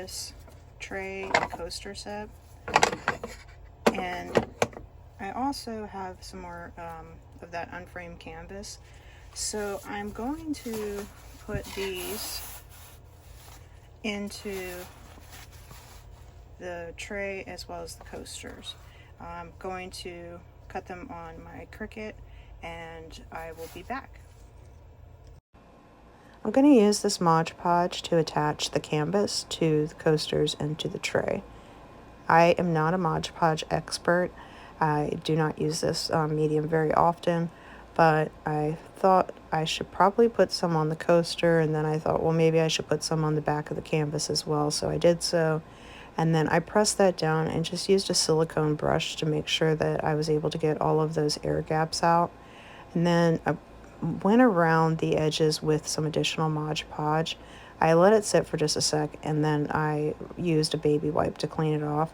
this tray and coaster set, and I also have some more of that unframed canvas. So I'm going to put these into the tray as well as the coasters. I'm going to cut them on my Cricut, and I will be back. I'm going to use this Mod Podge to attach the canvas to the coasters and to the tray. I am not a Mod Podge expert. I do not use this medium very often, but I thought I should probably put some on the coaster, and then I thought, well, maybe I should put some on the back of the canvas as well, so I did so. And then I pressed that down and just used a silicone brush to make sure that I was able to get all of those air gaps out. And then I went around the edges with some additional Mod Podge. I let it sit for just a sec, and then I used a baby wipe to clean it off.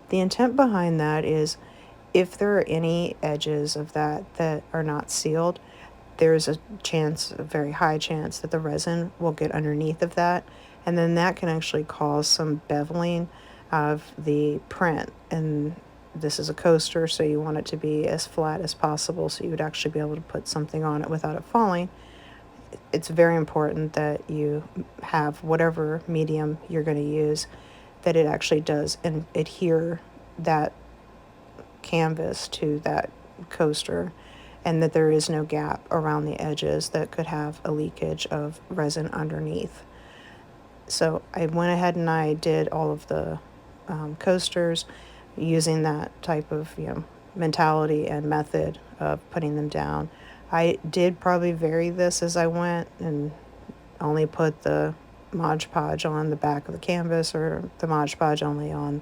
The intent behind that is if there are any edges of that are not sealed, there's a very high chance that the resin will get underneath of that, and then that can actually cause some beveling of the print. And this is a coaster, so you want it to be as flat as possible so you would actually be able to put something on it without it falling. It's very important that you have whatever medium you're going to use, that it actually does adhere that canvas to that coaster, and that there is no gap around the edges that could have a leakage of resin underneath. So I went ahead and I did all of the coasters using that type of mentality and method of putting them down. I did probably vary this as I went and only put the Mod Podge on the back of the canvas, or the Mod Podge only on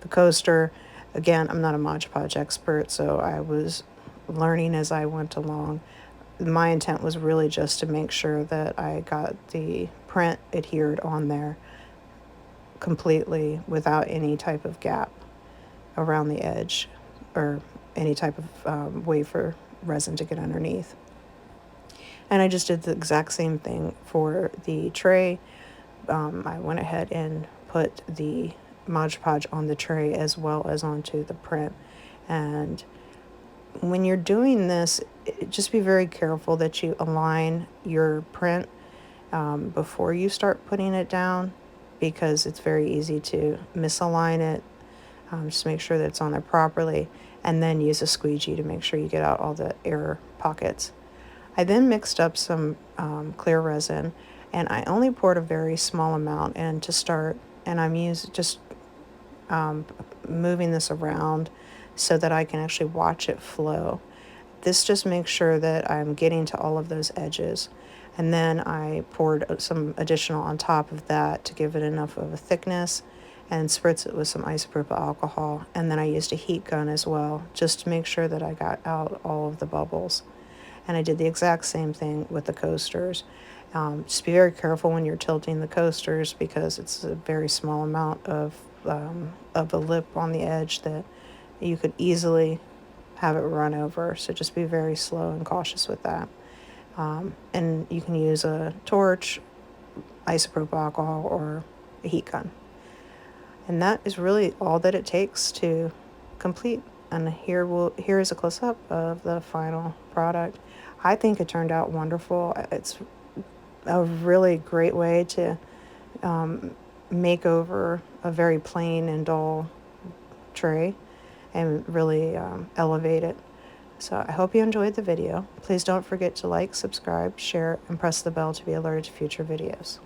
the coaster. Again, I'm not a Mod Podge expert, so I was learning as I went along. My intent was really just to make sure that I got the print adhered on there completely without any type of gap around the edge or any type of way for resin to get underneath. And I just did the exact same thing for the tray. I went ahead and put the Mod Podge on the tray as well as onto the print. And when you're doing this, just be very careful that you align your print before you start putting it down, because it's very easy to misalign it. Just make sure that it's on there properly, and then use a squeegee to make sure you get out all the air pockets. I then mixed up some clear resin, and I only poured a very small amount in to start, and I'm moving this around so that I can actually watch it flow. This just makes sure that I'm getting to all of those edges. And then I poured some additional on top of that to give it enough of a thickness, and spritz it with some isopropyl alcohol. And then I used a heat gun as well, just to make sure that I got out all of the bubbles. And I did the exact same thing with the coasters. Just be very careful when you're tilting the coasters, because it's a very small amount of a lip on the edge that you could easily have it run over. So just be very slow and cautious with that. And you can use a torch, isopropyl alcohol, or a heat gun. And that is really all that it takes to complete. And here is a close-up of the final product. I think it turned out wonderful. It's a really great way to make over a very plain and dull tray and really elevate it. So I hope you enjoyed the video. Please don't forget to like, subscribe, share, and press the bell to be alerted to future videos.